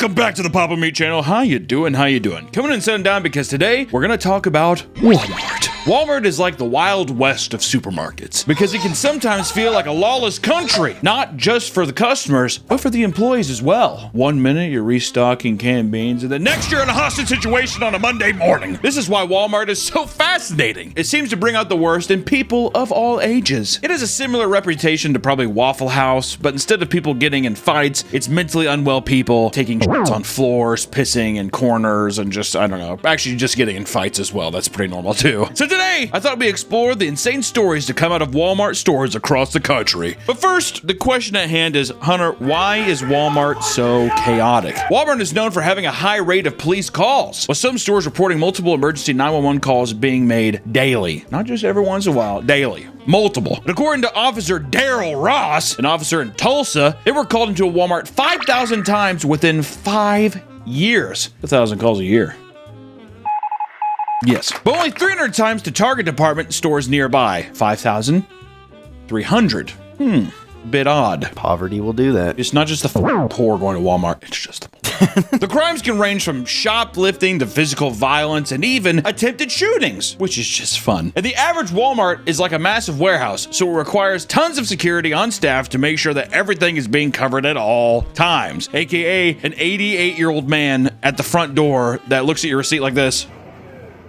Welcome back to the Papa Meat channel. How you doing? How you doing? Coming and sitting down because today we're gonna talk about Walmart. Walmart is like the Wild West of supermarkets because it can sometimes feel like a lawless country, not just for the customers, but for the employees as well. One minute you're restocking canned beans, and the next you're in a hostage situation on a Monday morning. This is why Walmart is so fascinating. It seems to bring out the worst in people of all ages. It has a similar reputation to probably Waffle House, but instead of people getting in fights, it's mentally unwell people taking shits on floors, pissing in corners, and just, I don't know, actually just getting in fights as well. That's pretty normal too. So today, I thought we'd explore the insane stories to come out of Walmart stores across the country. But first, the question at hand is, Hunter, why is Walmart so chaotic? Walmart is known for having a high rate of police calls, with some stores reporting multiple emergency 911 calls being made daily. Not just every once in a while, daily. Multiple. But according to Officer Daryl Ross, an officer in Tulsa, they were called into a Walmart 5,000 times within 5 years. 1,000 calls a year. Yes. But only 300 times to Target department stores nearby. 5,300. Bit odd. Poverty will do that. It's not just the poor going to Walmart. It's just the poor. The crimes can range from shoplifting to physical violence and even attempted shootings, which is just fun. And the average Walmart is like a massive warehouse, so it requires tons of security on staff to make sure that everything is being covered at all times. AKA an 88-year-old man at the front door that looks at your receipt like this.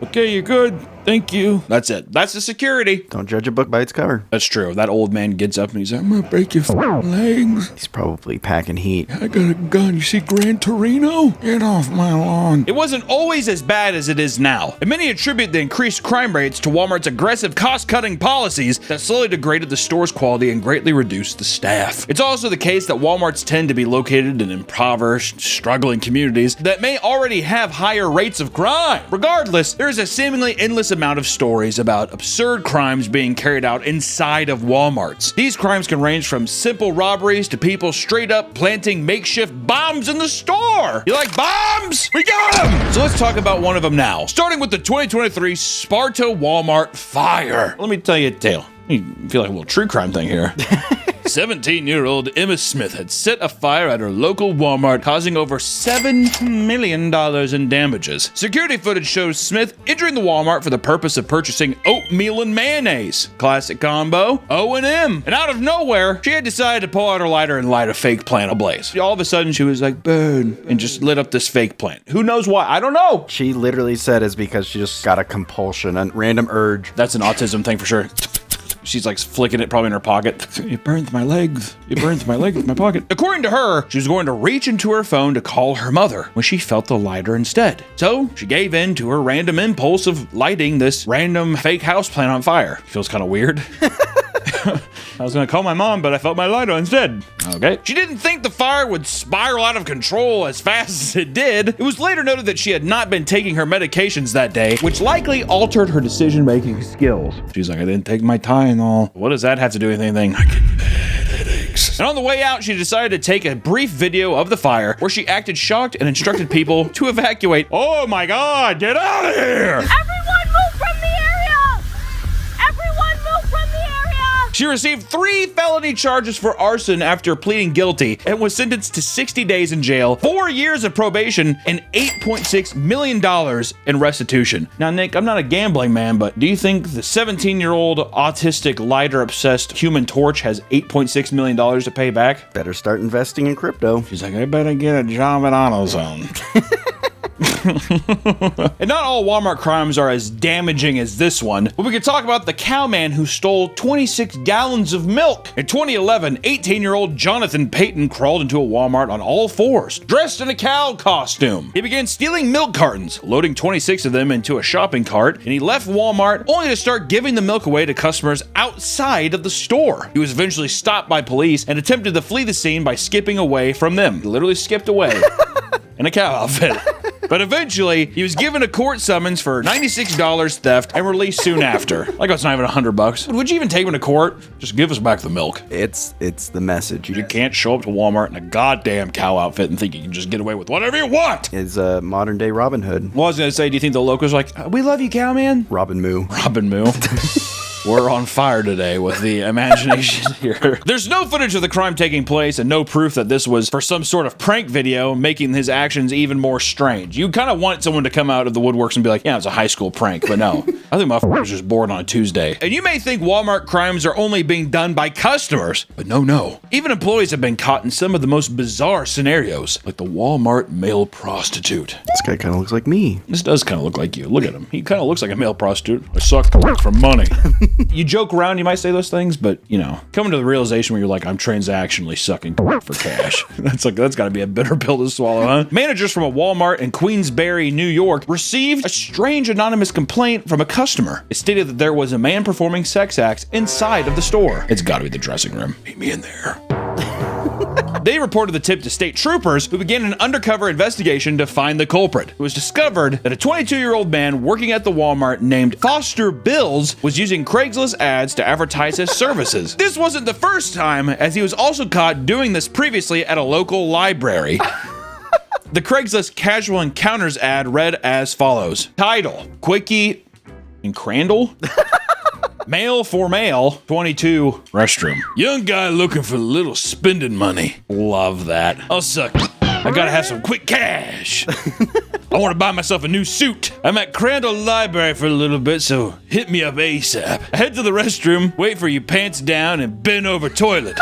Okay, you're good. Thank you. That's it. That's the security. Don't judge a book by its cover. That's true. That old man gets up and he's like, I'm gonna break your legs. He's probably packing heat. I got a gun. You see Gran Torino? Get off my lawn. It wasn't always as bad as it is now, and many attribute the increased crime rates to Walmart's aggressive cost-cutting policies that slowly degraded the store's quality and greatly reduced the staff. It's also the case that Walmarts tend to be located in impoverished, struggling communities that may already have higher rates of crime. Regardless, there is a seemingly endless amount of stories about absurd crimes being carried out inside of Walmarts. These crimes can range from simple robberies to people straight up planting makeshift bombs in the store. You like bombs? We got them! So let's talk about one of them now, starting with the 2023 Sparta Walmart fire. Let me tell you a tale. You feel like a little true crime thing here. 17-year-old Emma Smith had set a fire at her local Walmart, causing over $7 million in damages. Security footage shows Smith entering the Walmart for the purpose of purchasing oatmeal and mayonnaise. Classic combo, O&M. And out of nowhere, she had decided to pull out her lighter and light a fake plant ablaze. All of a sudden, she was like, burn, and just lit up this fake plant. Who knows why? I don't know. She literally said it's because she just got a compulsion, a random urge. That's an autism thing for sure. She's like flicking it probably in her pocket. It burns my legs. It burns my legs in my pocket. According to her, she was going to reach into her phone to call her mother when she felt the lighter instead. So she gave in to her random impulse of lighting this random fake houseplant on fire. Feels kind of weird. I was gonna call my mom, but I felt my lighter instead. Okay. She didn't think the fire would spiral out of control as fast as it did. It was later noted that she had not been taking her medications that day, which likely altered her decision-making skills. She's like, I didn't take my Tylenol. What does that have to do with anything? I get headaches. And on the way out, she decided to take a brief video of the fire where she acted shocked and instructed people to evacuate. Oh my God, get out of here! Everyone move from the area! Everyone move from the area! She received 3 felony charges for arson after pleading guilty and was sentenced to 60 days in jail, 4 years of probation, and $8.6 million in restitution. Now, Nick, I'm not a gambling man, but do you think the 17-year-old autistic lighter-obsessed Human Torch has $8.6 million to pay back? Better start investing in crypto. She's like, I better get a job at AutoZone. And not all Walmart crimes are as damaging as this one, but we could talk about the cowman who stole 26 gallons of milk. In 2011, 18-year-old Jonathan Payton crawled into a Walmart on all fours, dressed in a cow costume. He began stealing milk cartons, loading 26 of them into a shopping cart, and he left Walmart only to start giving the milk away to customers outside of the store. He was eventually stopped by police and attempted to flee the scene by skipping away from them. He literally skipped away in a cow outfit. But eventually, he was given a court summons for $96 theft and released soon after. Like, it's not even $100. Would you even take him to court? Just give us back the milk. It's the message. You can't show up to Walmart in a goddamn cow outfit and think you can just get away with whatever you want. Is modern day Robin Hood. Well, I was gonna say, do you think the locals are like, we love you, cowman? Robin Moo. Robin Moo. We're on fire today with the imagination here. There's no footage of the crime taking place and no proof that this was for some sort of prank video, making his actions even more strange. You kind of want someone to come out of the woodworks and be like, yeah, it's a high school prank, but no. I think my was just bored on a Tuesday. And you may think Walmart crimes are only being done by customers, but no. Even employees have been caught in some of the most bizarre scenarios, like the Walmart male prostitute. This guy kind of looks like me. This does kind of look like you. Look at him. He kind of looks like a male prostitute. I suck for money. You joke around, you might say those things, but you know, coming to the realization where you're like, I'm transactionally sucking for cash. That's got to be a bitter pill to swallow, huh? Managers from a Walmart in Queensbury, New York, received a strange anonymous complaint from a customer. It stated that there was a man performing sex acts inside of the store. It's got to be the dressing room. Meet me in there. They reported the tip to state troopers, who began an undercover investigation to find the culprit. It was discovered that a 22-year-old man working at the Walmart named Foster Bills was using Craigslist ads to advertise his services. This wasn't the first time, as he was also caught doing this previously at a local library. The Craigslist Casual Encounters ad read as follows. Title, Quickie and Crandall? Male for male, 22, restroom. Young guy looking for a little spending money. Love that. I'll suck. I gotta have some quick cash. I want to buy myself a new suit. I'm at Crandall Library for a little bit, so hit me up ASAP. I head to the restroom, wait for you pants down, and bend over toilet.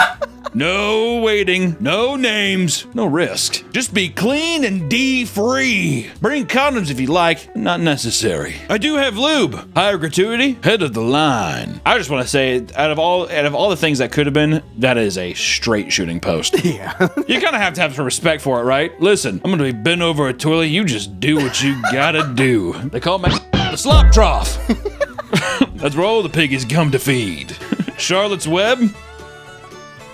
No waiting, no names, no risk. Just be clean and D-free. Bring condoms if you like, not necessary. I do have lube. Higher gratuity, head of the line. I just want to say, out of all the things that could have been, that is a straight shooting post. Yeah. You kind of have to have some respect for it, right? Listen, I'm gonna be bent over a toilet. You just do what you gotta do. They call me the slop trough. That's where all the piggies come to feed. Charlotte's Web.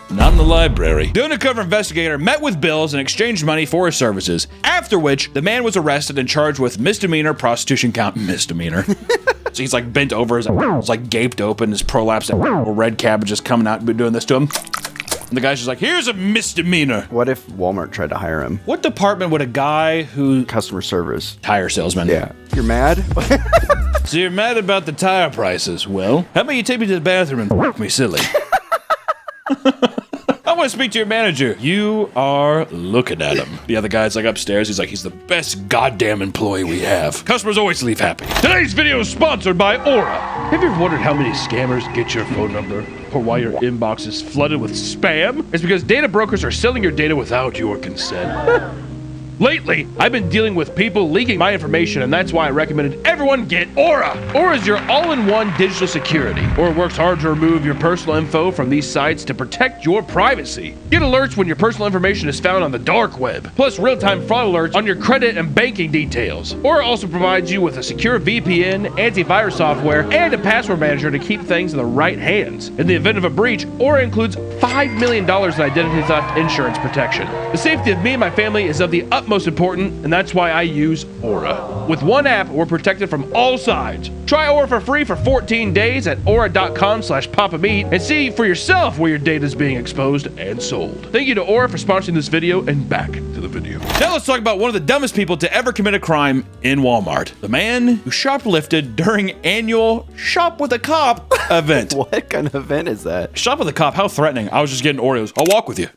Not in the library. The undercover investigator met with Bills and exchanged money for his services, after which the man was arrested and charged with misdemeanor prostitution count. Misdemeanor. So he's like bent over, his like gaped open, his prolapsed red cabbage is coming out and doing this to him. And the guy's just like, here's a misdemeanor. What if Walmart tried to hire him? What department would a guy who... Customer service. Tire salesman. Yeah. You're mad? So you're mad about the tire prices. Well, how about you take me to the bathroom and f*** me silly? I want to speak to your manager. You are looking at him. The other guy's like upstairs. He's like, he's the best goddamn employee we have. Customers always leave happy. Today's video is sponsored by Aura. Have you ever wondered how many scammers get your phone number? Or why your inbox is flooded with spam? It's because data brokers are selling your data without your consent. Lately, I've been dealing with people leaking my information, and that's why I recommended everyone get Aura. Aura is your all-in-one digital security. Aura works hard to remove your personal info from these sites to protect your privacy. Get alerts when your personal information is found on the dark web, plus real-time fraud alerts on your credit and banking details. Aura also provides you with a secure VPN, antivirus software, and a password manager to keep things in the right hands. In the event of a breach, Aura includes $5 million in identity theft insurance protection. The safety of me and my family is of the utmost important, and that's why I use Aura. With one app, we're protected from all sides. Try Aura for free for 14 days at aura.com/papameat and see for yourself where your data is being exposed and sold. Thank you to Aura for sponsoring this video, and back to the video. Now let's talk about one of the dumbest people to ever commit a crime in Walmart. The man who shoplifted during annual Shop with a Cop event. What kind of event is that? Shop with a Cop, how threatening. I was just getting Oreos. I'll walk with you.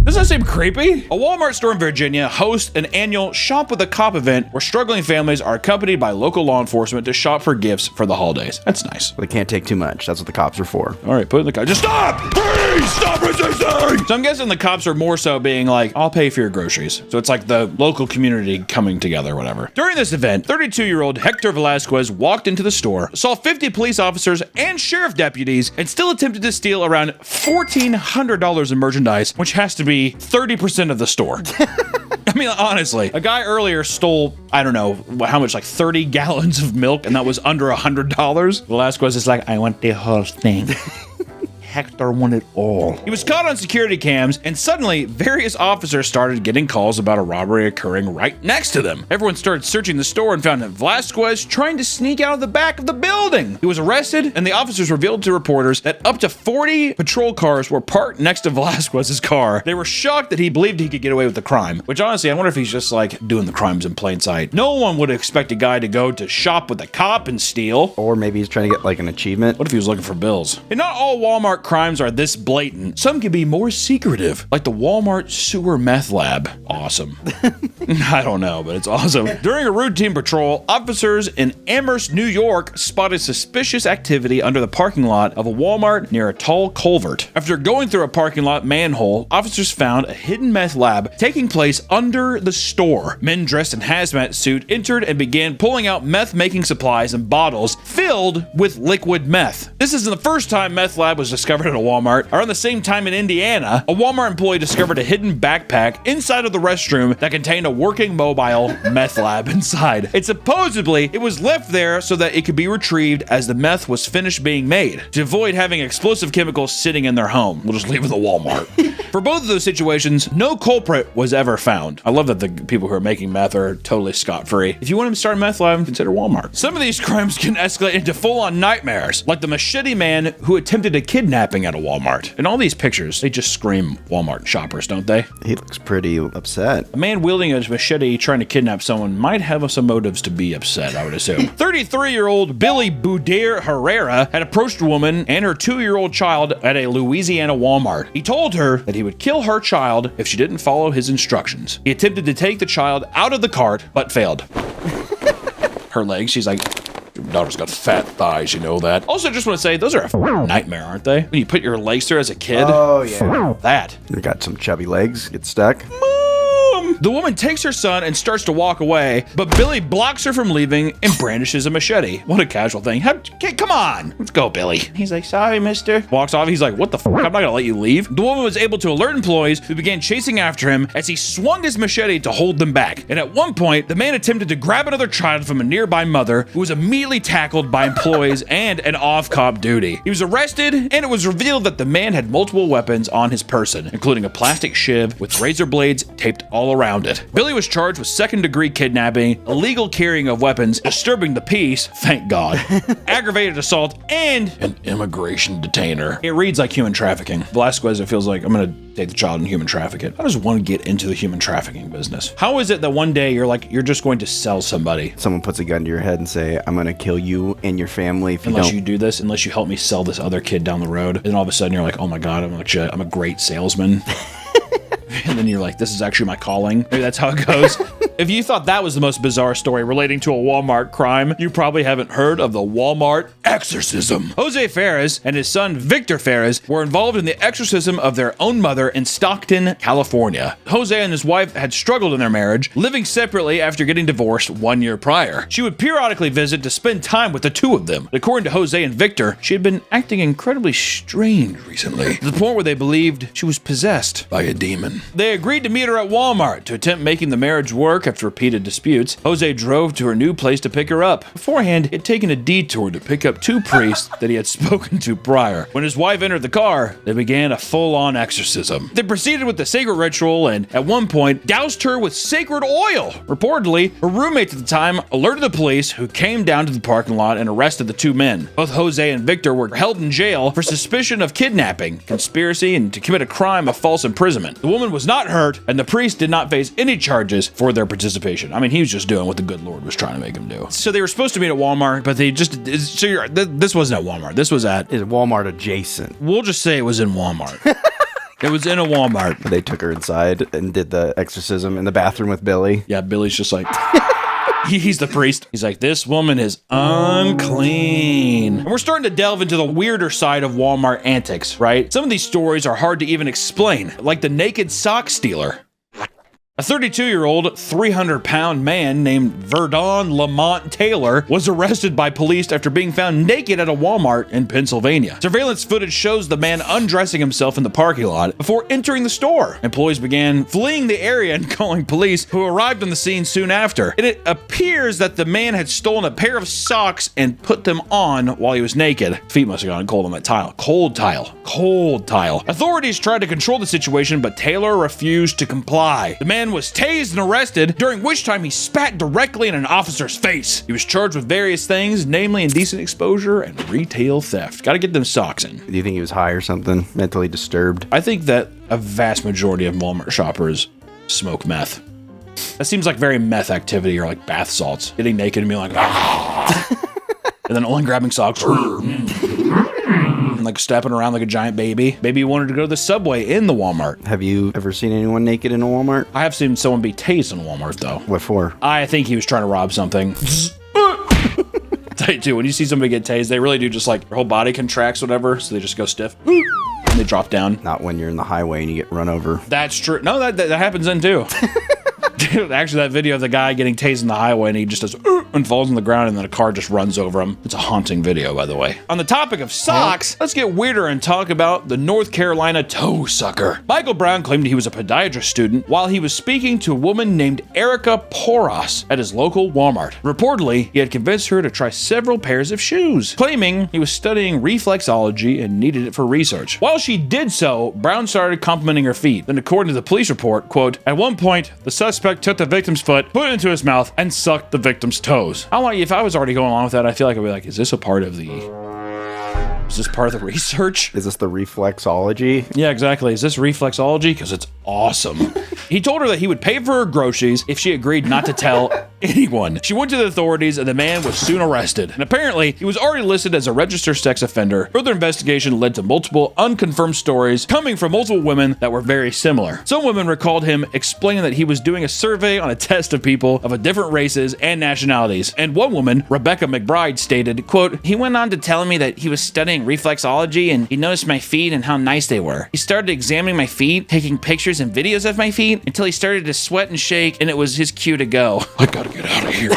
Doesn't that seem creepy? A Walmart store in Virginia hosts an annual Shop with a Cop event where struggling families are accompanied by local law enforcement to shop for gifts for the holidays. That's nice. They can't take too much. That's what the cops are for. All right, put in the car. Just stop! Please stop resisting! So I'm guessing the cops are more so being like, I'll pay for your groceries. So it's like the local community coming together or whatever. During this event, 32-year-old Hector Velasquez walked into the store, saw 50 police officers and sheriff deputies, and still attempted to steal around $1,400 in merchandise, which has to be 30% of the store. I mean, honestly, a guy earlier stole, I don't know, how much, like 30 gallons of milk, and that was under $100. Velasquez is like, I want the whole thing. Hector won it all. He was caught on security cams, and suddenly, various officers started getting calls about a robbery occurring right next to them. Everyone started searching the store and found Velasquez trying to sneak out of the back of the building. He was arrested, and the officers revealed to reporters that up to 40 patrol cars were parked next to Velasquez's car. They were shocked that he believed he could get away with the crime, which honestly, I wonder if he's just like doing the crimes in plain sight. No one would expect a guy to go to shop with a cop and steal. Or maybe he's trying to get like an achievement. What if he was looking for bills? And not all Walmart crimes are this blatant. Some can be more secretive, like the Walmart sewer meth lab. Awesome. I don't know, but it's awesome. During a routine patrol, officers in Amherst, New York spotted suspicious activity under the parking lot of a Walmart near a tall culvert. After going through a parking lot manhole, officers found a hidden meth lab taking place under the store. Men dressed in hazmat suit entered and began pulling out meth-making supplies and bottles filled with liquid meth. This isn't the first time meth lab was discovered at a Walmart. Around the same time in Indiana, a Walmart employee discovered a hidden backpack inside of the restroom that contained a working mobile meth lab inside. It supposedly was left there so that it could be retrieved as the meth was finished being made, to avoid having explosive chemicals sitting in their home. We'll just leave it in the Walmart. For both of those situations, no culprit was ever found. I love that the people who are making meth are totally scot-free. If you want to start a meth lab, consider Walmart. Some of these crimes can escalate into full-on nightmares, like the machete man who attempted a kidnapping at a Walmart. In all these pictures, they just scream Walmart shoppers, don't they? He looks pretty upset. A man wielding a machete trying to kidnap someone might have some motives to be upset, I would assume. 33-year-old Billy Boudier Herrera had approached a woman and her 2-year-old child at a Louisiana Walmart. He told her that he would kill her child if she didn't follow his instructions. He attempted to take the child out of the cart, but failed. Her legs, she's like, your daughter's got fat thighs, you know that. Also, just want to say, those are a nightmare, aren't they? When you put your legs through as a kid. Oh, yeah. That. You got some chubby legs, get stuck. The woman takes her son and starts to walk away, but Billy blocks her from leaving and brandishes a machete. What a casual thing. Come on. Let's go, Billy. He's like, sorry, mister. Walks off. He's like, what the fuck? I'm not gonna let you leave. The woman was able to alert employees who began chasing after him as he swung his machete to hold them back. And at one point, the man attempted to grab another child from a nearby mother who was immediately tackled by employees and an off-cop duty. He was arrested, and it was revealed that the man had multiple weapons on his person, including a plastic shiv with razor blades taped all around it. Billy was charged with second-degree kidnapping, illegal carrying of weapons, disturbing the peace, thank God, aggravated assault, and an immigration detainer. It reads like human trafficking. Velasquez, it feels like, I'm gonna take the child and human traffic it. How does one get into the human trafficking business? How is it that one day you're just going to sell somebody? Someone puts a gun to your head and say, I'm gonna kill you and your family if unless you do this, unless you help me sell this other kid down the road. And all of a sudden you're like, oh my God, I'm a great salesman. And then you're like, this is actually my calling. Maybe that's how it goes. If you thought that was the most bizarre story relating to a Walmart crime, you probably haven't heard of the Walmart exorcism. Jose Ferris and his son Victor Ferris were involved in the exorcism of their own mother in Stockton, California. Jose and his wife had struggled in their marriage, living separately after getting divorced 1 year prior. She would periodically visit to spend time with the two of them. According to Jose and Victor, she had been acting incredibly strange recently, to the point where they believed she was possessed by a demon. They agreed to meet her at Walmart to attempt making the marriage work after repeated disputes. Jose drove to her new place to pick her up. Beforehand, he had taken a detour to pick up two priests that he had spoken to prior. When his wife entered the car, they began a full-on exorcism. They proceeded with the sacred ritual and, at one point, doused her with sacred oil. Reportedly, her roommate at the time alerted the police, who came down to the parking lot and arrested the two men. Both Jose and Victor were held in jail for suspicion of kidnapping, conspiracy, and to commit a crime of false imprisonment. The woman was not hurt, and the priest did not face any charges for their participation. I mean, he was just doing what the good Lord was trying to make him do. So they were supposed to meet at Walmart, but they just, this wasn't at Walmart. This was at... It's Walmart adjacent. We'll just say it was in Walmart. It was in a Walmart. They took her inside and did the exorcism in the bathroom with Billy. Yeah, Billy's just like... He's the priest. He's like, this woman is unclean. And we're starting to delve into the weirder side of Walmart antics, right? Some of these stories are hard to even explain, like the naked sock stealer. A 32-year-old, 300-pound man named Verdon Lamont Taylor was arrested by police after being found naked at a Walmart in Pennsylvania. Surveillance footage shows the man undressing himself in the parking lot before entering the store. Employees began fleeing the area and calling police, who arrived on the scene soon after. It appears that the man had stolen a pair of socks and put them on while he was naked. Feet must have gone cold on that tile. Cold tile. Authorities tried to control the situation, but Taylor refused to comply. The man was tased and arrested, during which time he spat directly in an officer's face. He was charged with various things, namely indecent exposure and retail theft. Gotta get them socks in. Do you think he was high or something? Mentally disturbed? I think that a vast majority of Walmart shoppers smoke meth. That seems like very meth activity, or like bath salts. Getting naked and being like, and then only grabbing socks. And like stepping around like a giant baby. Maybe you wanted to go to the Subway in the Walmart. Have you ever seen anyone naked in a Walmart? I have seen someone be tased in Walmart though. What for? I think he was trying to rob something. Tell you too, when you see somebody get tased, they really do just like their whole body contracts, whatever, so they just go stiff. And they drop down. Not when you're in the highway and you get run over. That's true. No, that happens then too. Dude, actually, that video of the guy getting tased in the highway and he just does and falls on the ground and then a car just runs over him. It's a haunting video, by the way. On the topic of socks, let's get weirder and talk about the North Carolina toe sucker. Michael Brown claimed he was a podiatrist student while he was speaking to a woman named Erica Poros at his local Walmart. Reportedly, he had convinced her to try several pairs of shoes, claiming he was studying reflexology and needed it for research. While she did so, Brown started complimenting her feet. Then, according to the police report, quote, at one point, the suspect took the victim's foot, put it into his mouth, and sucked the victim's toes. I don't like, if I was already going along with that, I feel like I'd be like, is this part of the research? Is this the reflexology? Yeah, exactly. Is this reflexology? Because it's awesome. He told her that he would pay for her groceries if she agreed not to tell anyone. She went to the authorities and the man was soon arrested. And apparently, he was already listed as a registered sex offender. Further investigation led to multiple unconfirmed stories coming from multiple women that were very similar. Some women recalled him explaining that he was doing a survey on a test of people of different races and nationalities. And one woman, Rebecca McBride, stated, quote, he went on to tell me that he was studying reflexology and he noticed my feet and how nice they were. He started examining my feet, taking pictures and videos of my feet until he started to sweat and shake, and it was his cue to go. I gotta get out of here.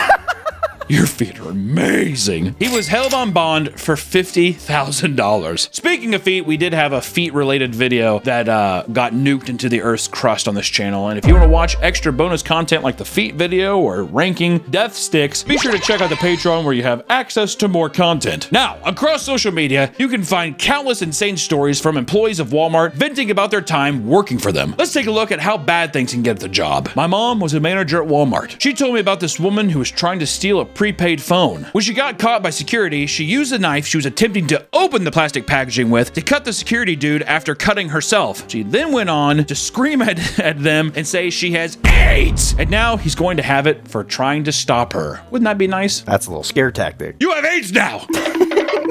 Your feet are amazing. He was held on bond for $50,000. Speaking of feet, we did have a feet-related video that got nuked into the Earth's crust on this channel. And if you want to watch extra bonus content like the feet video or ranking death sticks, be sure to check out the Patreon where you have access to more content. Now, across social media, you can find countless insane stories from employees of Walmart venting about their time working for them. Let's take a look at how bad things can get at the job. My mom was a manager at Walmart. She told me about this woman who was trying to steal a prepaid phone. When she got caught by security, she used a knife she was attempting to open the plastic packaging with to cut the security dude after cutting herself. She then went on to scream at them and say she has AIDS, and now he's going to have it for trying to stop her. Wouldn't that be nice? That's a little scare tactic. You have AIDS now!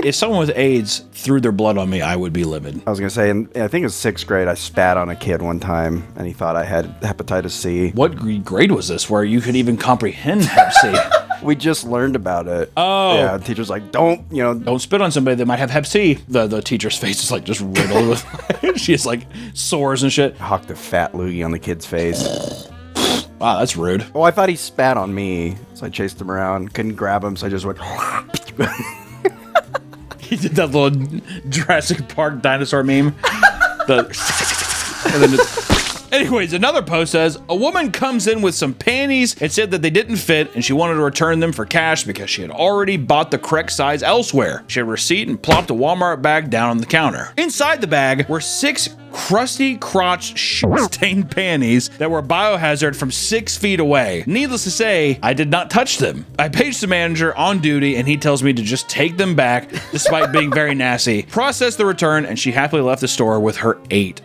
If someone with AIDS threw their blood on me, I would be livid. I was gonna say, I think it was 6th grade, I spat on a kid one time and he thought I had hepatitis C. What grade was this where you could even comprehend Hep C? We just learned about it. Oh. Yeah, the teacher's like, don't spit on somebody that might have Hep C. The teacher's face is like just riddled with, she has like sores and shit. I hawked a fat loogie on the kid's face. Wow, that's rude. Oh, I thought he spat on me, so I chased him around. Couldn't grab him, so I just went. He did that little Jurassic Park dinosaur meme. Anyways, another post says, a woman comes in with some panties and said that they didn't fit and she wanted to return them for cash because she had already bought the correct size elsewhere. She had a receipt and plopped a Walmart bag down on the counter. Inside the bag were 6 crusty crotch shit-stained panties that were biohazard from 6 feet away. Needless to say, I did not touch them. I paged the manager on duty and he tells me to just take them back despite being very nasty. Processed the return and she happily left the store with her $8.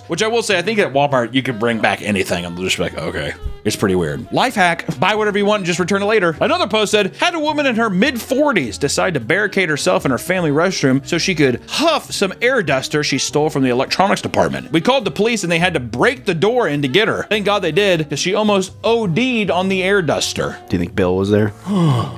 Which I will say, I think at Walmart you can bring back anything and they'll just be like, okay, It's pretty weird. Life hack, buy whatever you want and just return it later. Another post said, had a woman in her mid-40s decide to barricade herself in her family restroom so she could huff some air duster she stole from the electronics department. We called the police and they had to break the door in to get her. Thank God they did, because she almost OD'd on the air duster. Do you think Bill was there?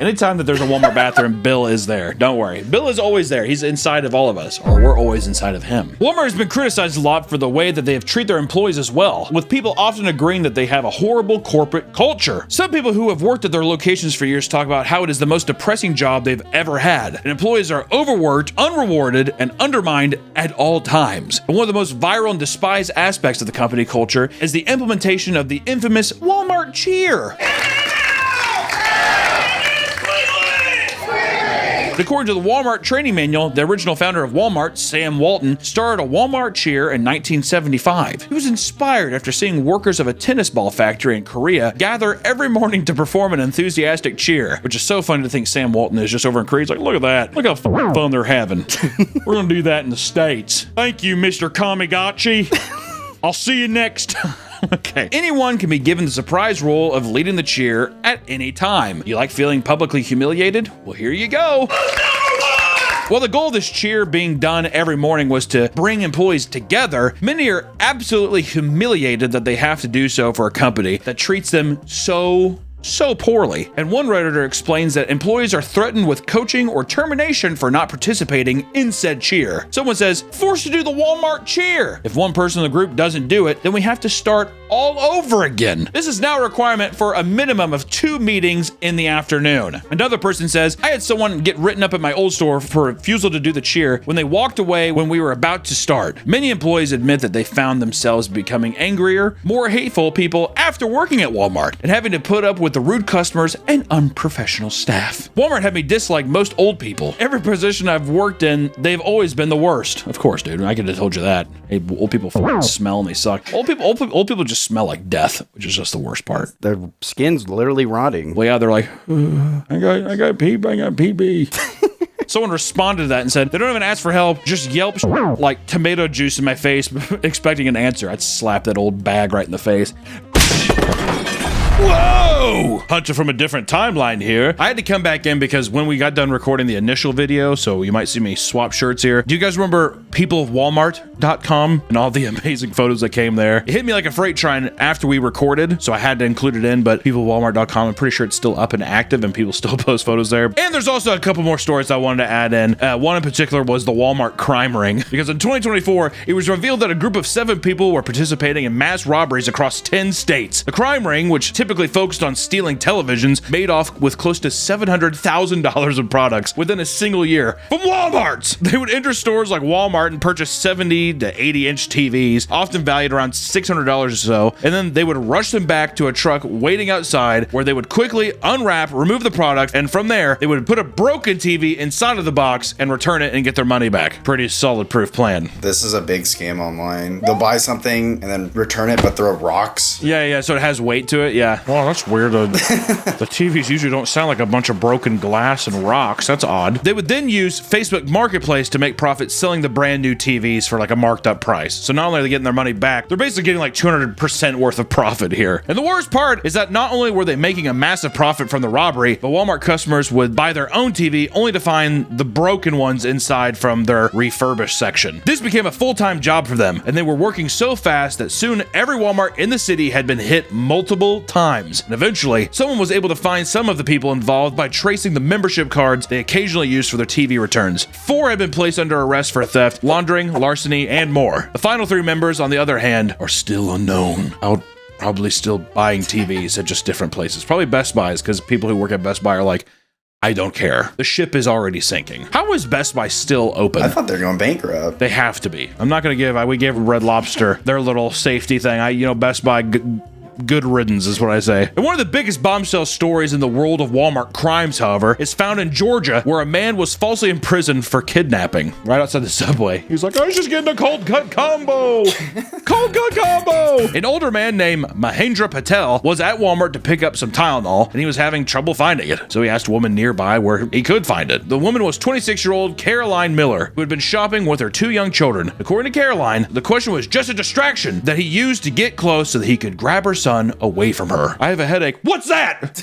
Anytime that there's a Walmart bathroom, Bill is there. Don't worry. Bill is always there. He's inside of all of us, or we're always inside of him. Walmart has been criticized a lot for the way that they have treated their employees as well, with people often agreeing that they have a horrible corporate culture. Some people who have worked at their locations for years talk about how it is the most depressing job they've ever had, and employees are overworked, unrewarded, and undermined at all times. And one of the most viral and despised aspects of the company culture is the implementation of the infamous Walmart cheer. According to the Walmart training manual, the original founder of Walmart, Sam Walton, started a Walmart cheer in 1975. He was inspired after seeing workers of a tennis ball factory in Korea gather every morning to perform an enthusiastic cheer, which is so funny to think Sam Walton is just over in Korea. He's like, look at that. Look how fun they're having. We're going to do that in the States. Thank you, Mr. Kamigachi. I'll see you next time. Okay. Anyone can be given the surprise role of leading the cheer at any time. You like feeling publicly humiliated? Well, here you go. While the goal of this cheer being done every morning was to bring employees together, many are absolutely humiliated that they have to do so for a company that treats them so poorly. And one Redditor explains that employees are threatened with coaching or termination for not participating in said cheer. Someone says, forced to do the Walmart cheer. If one person in the group doesn't do it, then we have to start all over again. This is now a requirement for a minimum of 2 meetings in the afternoon. Another person says, I had someone get written up at my old store for refusal to do the cheer when they walked away when we were about to start. Many employees admit that they found themselves becoming angrier, more hateful people after working at Walmart and having to put up with the rude customers and unprofessional staff. Walmart had me dislike most old people. Every position I've worked in, they've always been the worst. Of course, dude, I could have told you that. Hey, old people smell and they suck. Old people just smell like death, which is just the worst part. Their skin's literally rotting. Well, yeah, they're like, I got PB. Someone responded to that and said, they don't even ask for help, just yelp like tomato juice in my face, expecting an answer. I'd slap that old bag right in the face. Whoa! Hunter from a different timeline here. I had to come back in because when we got done recording the initial video, so you might see me swap shirts here. Do you guys remember peopleofwalmart.com and all the amazing photos that came there? It hit me like a freight train after we recorded, so I had to include it in, but peopleofwalmart.com, I'm pretty sure it's still up and active and people still post photos there. And there's also a couple more stories I wanted to add in. One in particular was the Walmart crime ring, because in 2024, it was revealed that a group of 7 people were participating in mass robberies across 10 states. The crime ring, which typically focused on stealing televisions, made off with close to $700,000 in products within a single year from Walmart's. They would enter stores like Walmart and purchase 70 to 80-inch TVs, often valued around $600 or so, and then they would rush them back to a truck waiting outside where they would quickly unwrap, remove the product, and from there, they would put a broken TV inside of the box and return it and get their money back. Pretty solid proof plan. This is a big scam online. They'll buy something and then return it, but throw rocks. Yeah, so it has weight to it, yeah. Well, that's weird. The TVs usually don't sound like a bunch of broken glass and rocks. That's odd. They would then use Facebook Marketplace to make profit selling the brand new TVs for like a marked up price. So not only are they getting their money back, they're basically getting like 200% worth of profit here. And the worst part is that not only were they making a massive profit from the robbery, but Walmart customers would buy their own TV only to find the broken ones inside from their refurbished section. This became a full-time job for them, and they were working so fast that soon every Walmart in the city had been hit multiple times. And eventually, someone was able to find some of the people involved by tracing the membership cards they occasionally used for their TV returns. 4 had been placed under arrest for theft, laundering, larceny, and more. The final 3 members, on the other hand, are still unknown. Out probably still buying TVs at just different places. Probably Best Buys, because people who work at Best Buy are like, I don't care. The ship is already sinking. How is Best Buy still open? I thought they were going bankrupt. They have to be. I'm not going to give, we gave Red Lobster their little safety thing. Best Buy, good riddance is what I say. And one of the biggest bombshell stories in the world of Walmart crimes, however, is found in Georgia, where a man was falsely imprisoned for kidnapping right outside the subway. He was like, I was just getting a cold cut combo. Cold cut combo. An older man named Mahendra Patel was at Walmart to pick up some Tylenol, and he was having trouble finding it. So he asked a woman nearby where he could find it. The woman was 26-year-old Caroline Miller, who had been shopping with her 2 young children. According to Caroline, the question was just a distraction that he used to get close so that he could grab her son away from her. I have a headache. What's that?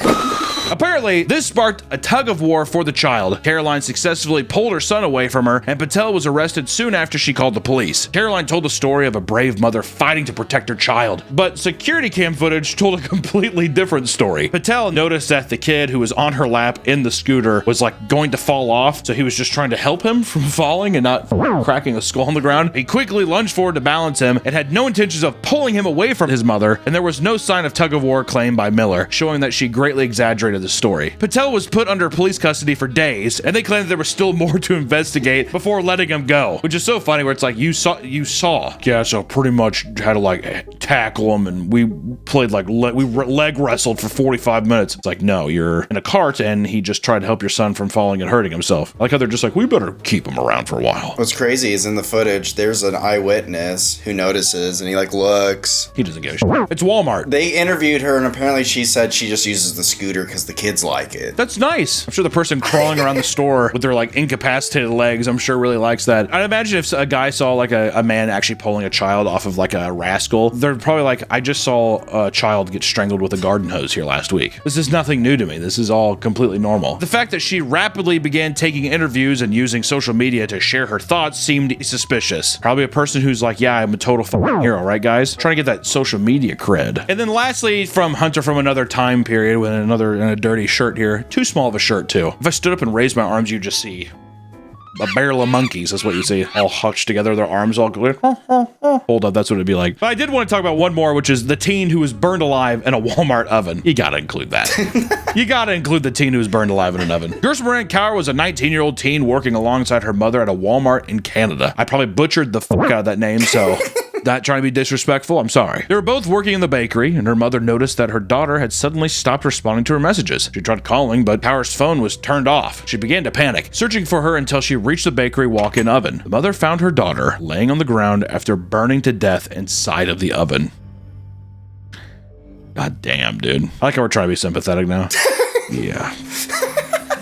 Apparently, this sparked a tug of war for the child. Caroline successfully pulled her son away from her, and Patel was arrested soon after she called the police. Caroline told the story of a brave mother fighting to protect her child, but security cam footage told a completely different story. Patel noticed that the kid who was on her lap in the scooter was like going to fall off, so he was just trying to help him from falling and not cracking a skull on the ground. He quickly lunged forward to balance him and had no intentions of pulling him away from his mother, and there was no sign of tug of war claimed by Miller, showing that she greatly exaggerated the story. Patel was put under police custody for days, and they claimed that there was still more to investigate before letting him go, which is so funny where it's like, you saw. Yeah, so pretty much had to like tackle him, and we played like, we leg wrestled for 45 minutes. It's like, no, you're in a cart, and he just tried to help your son from falling and hurting himself. I like how they're just like, we better keep him around for a while. What's crazy is in the footage, there's an eyewitness who notices, and he like looks. He doesn't give a shit. It's Walmart. They interviewed her, and apparently she said she just uses the scooter because the kids like it. That's nice. I'm sure the person crawling around the store with their like incapacitated legs, I'm sure really likes that. I'd imagine if a guy saw like a man actually pulling a child off of like a rascal, they're probably like, I just saw a child get strangled with a garden hose here last week. This is nothing new to me. This is all completely normal. The fact that she rapidly began taking interviews and using social media to share her thoughts seemed suspicious. Probably a person who's like, yeah, I'm a total hero, right guys? Trying to get that social media cred. And then lastly, from Hunter from another time period with in a dirty shirt here. Too small of a shirt too. If I stood up and raised my arms, you'd just see a barrel of monkeys. That's what you see, all hunched together, their arms all going. Hold up, that's what it'd be like. But I did want to talk about one more, which is the teen who was burned alive in a Walmart oven. You gotta include that. You gotta include the teen who was burned alive in an oven. Gershmarine Kaur was a 19-year-old teen working alongside her mother at a Walmart in Canada. I probably butchered the fuck out of that name, so not trying to be disrespectful, I'm sorry. They were both working in the bakery, and her mother noticed that her daughter had suddenly stopped responding to her messages. She tried calling, but Kaur's phone was turned off. She began to panic, searching for her until she reached the bakery walk-in oven. The mother found her daughter laying on the ground after burning to death inside of the oven. God damn, dude. I like how we're trying to be sympathetic now. Yeah.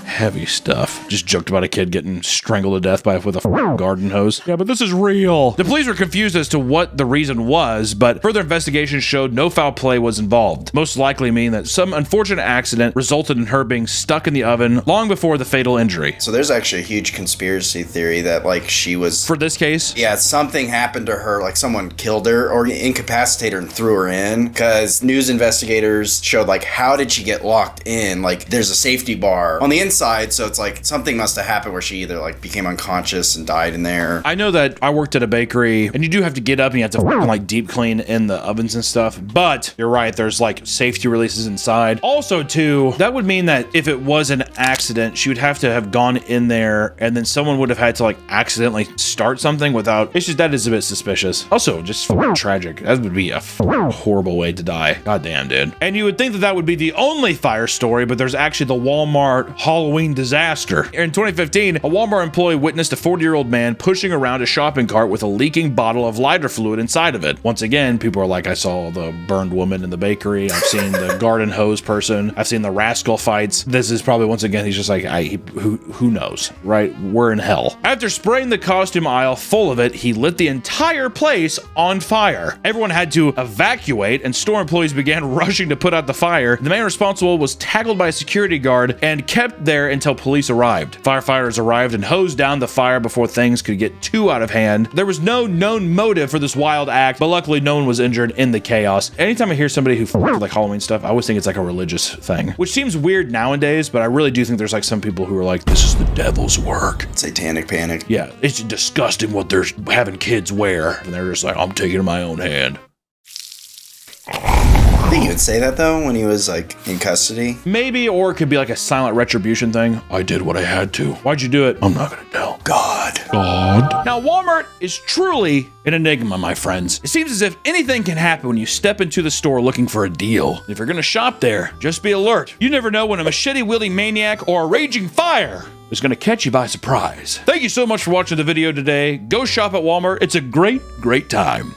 Heavy stuff. Just joked about a kid getting strangled to death with a garden hose. Yeah, but this is real. The police were confused as to what the reason was, but further investigation showed no foul play was involved. Most likely meaning that some unfortunate accident resulted in her being stuck in the oven long before the fatal injury. So there's actually a huge conspiracy theory that like she was... For this case? Yeah, something happened to her, like someone killed her or incapacitated her and threw her in, because news investigators showed like, how did she get locked in? Like there's a safety bar on the inside, so it's like something must have happened where she either like became unconscious and died in there. I know that I worked at a bakery, and you do have to get up and you have to like deep clean in the ovens and stuff, but you're right, there's like safety releases inside. Also too, that would mean that if it was an accident, she would have to have gone in there, and then someone would have had to like accidentally start something without. It's just, that is a bit suspicious. Also just tragic. That would be a horrible way to die. God damn, dude. And you would think that that would be the only fire story, but there's actually the Walmart Halloween disaster. In 2015, a Walmart employee witnessed a 40-year-old man pushing around a shopping cart with a leaking bottle of lighter fluid inside of it. Once again, people are like, I saw the burned woman in the bakery. I've seen the garden hose person. I've seen the rascal fights. This is probably, once again, he's just like, who knows, right? We're in hell. After spraying the costume aisle full of it, he lit the entire place on fire. Everyone had to evacuate, and store employees began rushing to put out the fire. The man responsible was tackled by a security guard and kept there until police arrived. Firefighters arrived and hosed down the fire before things could get too out of hand. There was no known motive for this wild act, but luckily no one was injured in the chaos. Anytime I hear somebody who with like Halloween stuff, I always think it's like a religious thing, which seems weird nowadays, but I really do think there's like some people who are like, this is the devil's work. Satanic panic. Yeah, it's disgusting what they're having kids wear, and they're just like, I'm taking it in my own hand. I think he would say that though when he was like in custody. Maybe, or it could be like a silent retribution thing. I did what I had to. Why'd you do it? I'm not gonna tell. God. Now, Walmart is truly an enigma, my friends. It seems as if anything can happen when you step into the store looking for a deal. If you're gonna shop there, just be alert. You never know when a machete-wielding maniac or a raging fire is gonna catch you by surprise. Thank you so much for watching the video today. Go shop at Walmart. It's a great, great time.